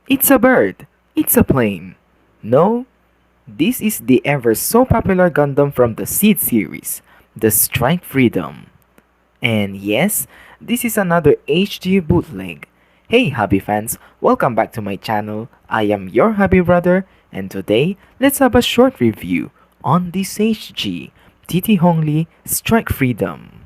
It's a bird. It's a plane. No, this is the ever so popular Gundam from the Seed series, the Strike Freedom. And yes, this is another HD bootleg. Hey hobby fans, welcome back to my channel. I am your hobby brother, and today let's have a short review on this HG TT-Hongli Strike Freedom.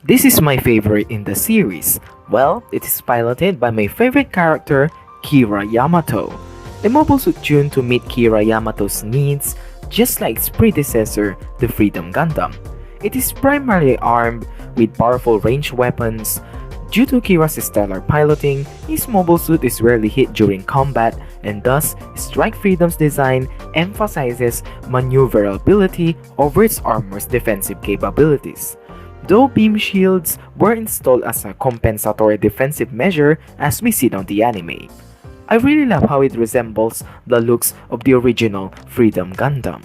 This is my favorite in the series. Well, it is piloted by my favorite character, Kira Yamato. The mobile suit tuned to meet Kira Yamato's needs, just like its predecessor, the Freedom Gundam. It is primarily armed with powerful ranged weapons. Due to Kira's stellar piloting, his mobile suit is rarely hit during combat, and thus Strike Freedom's design emphasizes maneuverability over its armor's defensive capabilities. Though beam shields were installed as a compensatory defensive measure as we see on the anime. I really love how it resembles the looks of the original Freedom Gundam.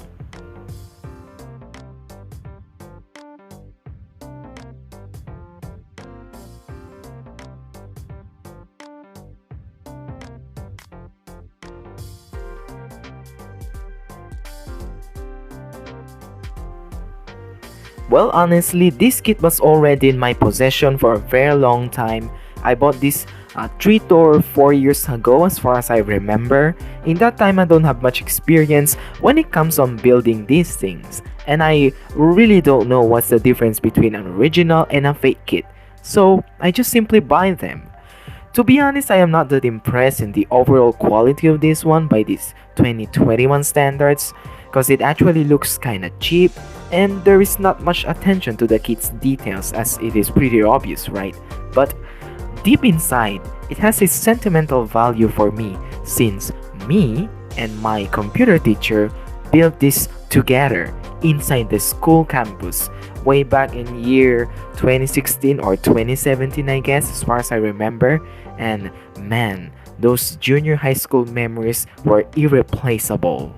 Well, honestly, this kit was already in my possession for a very long time. I bought this 3 or 4 years ago as far as I remember. In that time, I don't have much experience when it comes on building these things. And I really don't know what's the difference between an original and a fake kit. So, I just simply buy them. To be honest, I am not that impressed in the overall quality of this one by these 2021 standards, because it actually looks kinda cheap and there is not much attention to the kit's details, as it is pretty obvious, right? But deep inside, it has a sentimental value for me, since me and my computer teacher built this together inside the school campus way back in year 2016 or 2017, I guess, as far as I remember. And man, those junior high school memories were irreplaceable.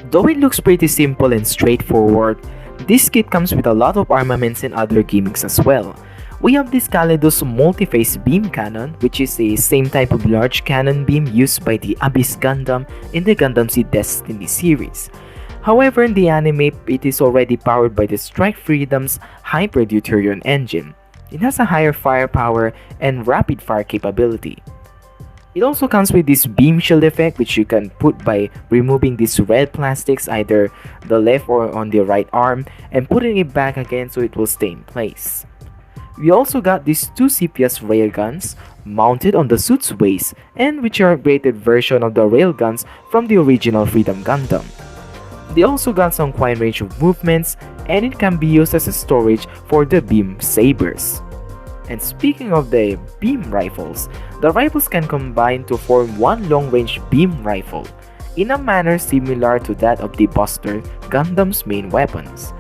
Though it looks pretty simple and straightforward, this kit comes with a lot of armaments and other gimmicks as well. We have this Calidus multi-phase beam cannon, which is a same type of large cannon beam used by the Abyss Gundam in the Gundam Seed Destiny series. However, in the anime, it is already powered by the Strike Freedom's Hyper-Deuterion engine. It has a higher firepower and rapid fire capability. It also comes with this beam shield effect, which you can put by removing these red plastics either the left or on the right arm and putting it back again so it will stay in place. We also got these two Xiphias railguns mounted on the suit's waist, and which are a upgraded version of the railguns from the original Freedom Gundam. They also got some quite range of movements, and it can be used as a storage for the beam sabers. And speaking of the beam rifles, the rifles can combine to form one long-range beam rifle, in a manner similar to that of the Buster Gundam's main weapons.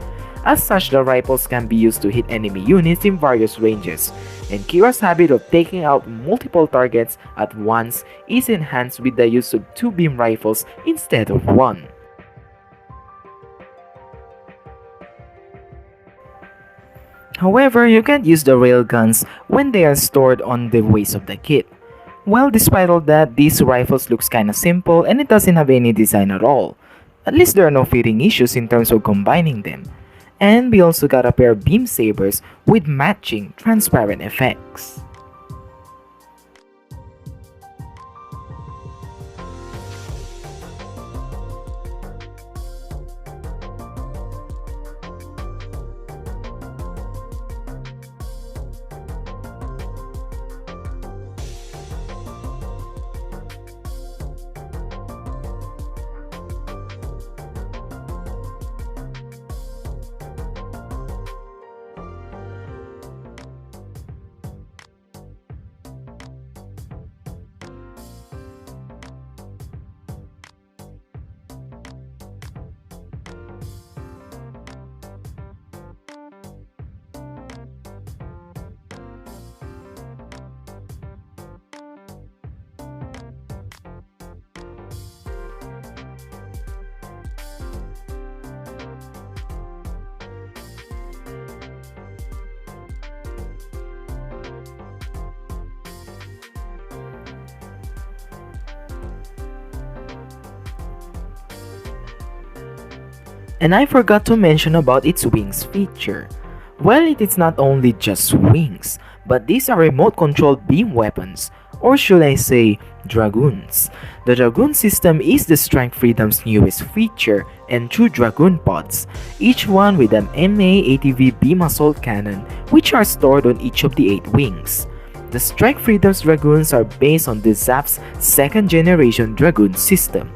As such, the rifles can be used to hit enemy units in various ranges, and Kira's habit of taking out multiple targets at once is enhanced with the use of 2 beam rifles instead of 1. However, you can't use the railguns when they are stored on the waist of the kit. Well, despite all that, these rifles looks kinda simple and it doesn't have any design at all. At least there are no fitting issues in terms of combining them. And we also got a pair of beam sabers with matching transparent effects. And I forgot to mention about its wings feature. Well, it is not only just wings, but these are remote controlled beam weapons, or should I say, Dragoons. The Dragoon system is the Strike Freedom's newest feature and two Dragoon pods, each one with an MA-ATV beam assault cannon which are stored on each of the 8 wings. The Strike Freedom's Dragoons are based on the ZAP's second generation Dragoon system,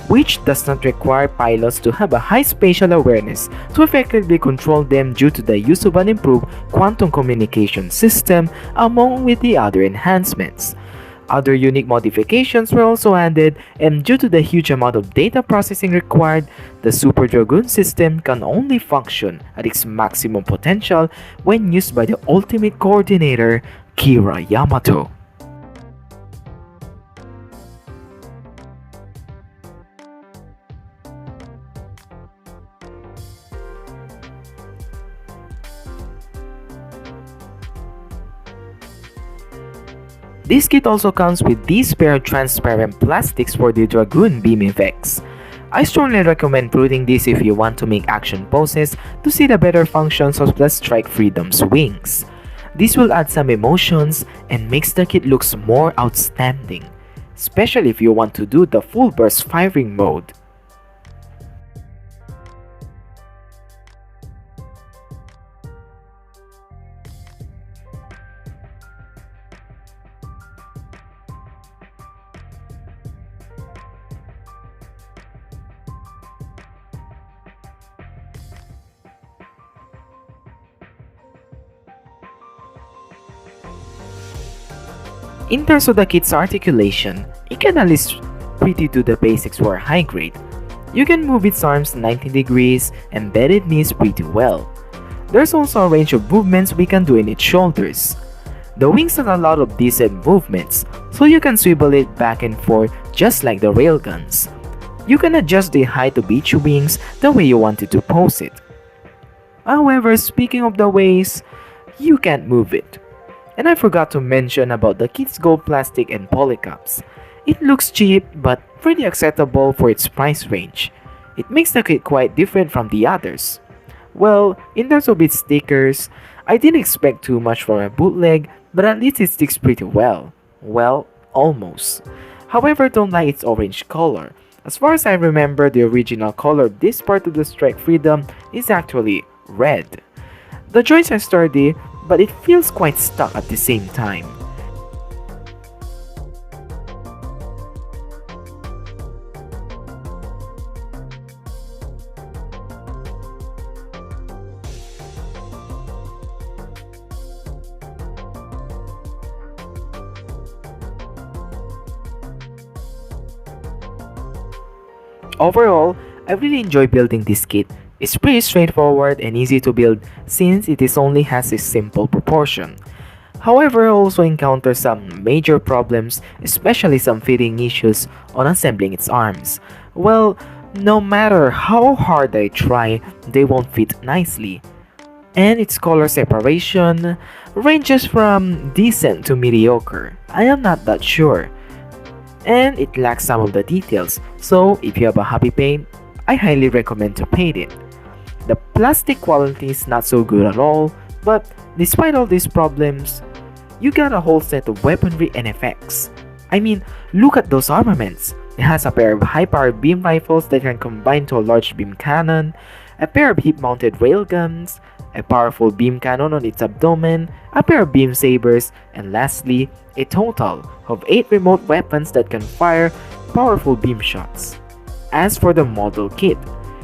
which does not require pilots to have a high spatial awareness to effectively control them due to the use of an improved quantum communication system among with the other enhancements. Other unique modifications were also added, and due to the huge amount of data processing required, the Super Dragoon system can only function at its maximum potential when used by the ultimate coordinator, Kira Yamato. This kit also comes with these pair of transparent plastics for the Dragoon beam effects. I strongly recommend putting this if you want to make action poses to see the better functions of the Strike Freedom's wings. This will add some emotions and makes the kit looks more outstanding, especially if you want to do the full burst firing mode. In terms of the kit's articulation, it can at least pretty do the basics for high grade. You can move its arms 90 degrees and bend its knees pretty well. There's also a range of movements we can do in its shoulders. The wings have a lot of decent movements, so you can swivel it back and forth just like the railguns. You can adjust the height of each wings the way you want it to pose it. However, speaking of the ways, you can't move it. And I forgot to mention about the kit's gold plastic and polycaps. It looks cheap but pretty acceptable for its price range. It makes the kit quite different from the others. Well, in terms of its stickers, I didn't expect too much from a bootleg, but at least it sticks pretty well. Well, almost. However, don't like its orange color. As far as I remember, the original color of this part of the Strike Freedom is actually red. The joints are sturdy, but it feels quite stuck at the same time. Overall, I really enjoy building this kit. It's pretty straightforward and easy to build since it only has a simple proportion. However, I also encounter some major problems, especially some fitting issues on assembling its arms. Well, no matter how hard I try, they won't fit nicely. And its color separation ranges from decent to mediocre. I am not that sure. And it lacks some of the details, so if you have a hobby paint, I highly recommend to paint it. The plastic quality is not so good at all, but despite all these problems, you got a whole set of weaponry and effects. I mean, look at those armaments. It has a pair of high-powered beam rifles that can combine to a large beam cannon, a pair of hip-mounted railguns, a powerful beam cannon on its abdomen, a pair of beam sabers, and lastly, a total of 8 remote weapons that can fire powerful beam shots. As for the model kit,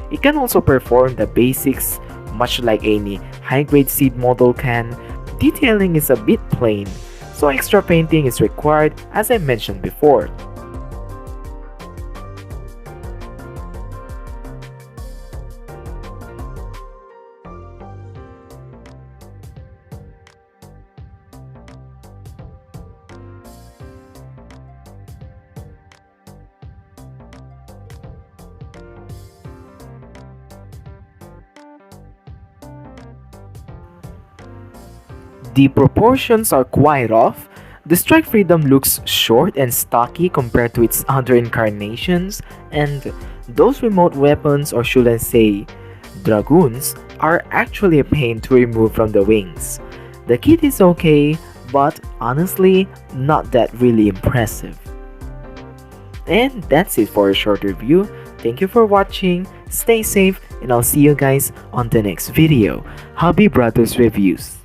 it can also perform the basics much like any high-grade seed model can. Detailing is a bit plain, so extra painting is required as I mentioned before. The proportions are quite off. The Strike Freedom looks short and stocky compared to its other incarnations, and those remote weapons, or should I say, Dragoons are actually a pain to remove from the wings. The kit is okay, but honestly, not that really impressive. And that's it for a short review. Thank you for watching, stay safe, and I'll see you guys on the next video. Hobby Brothers Reviews.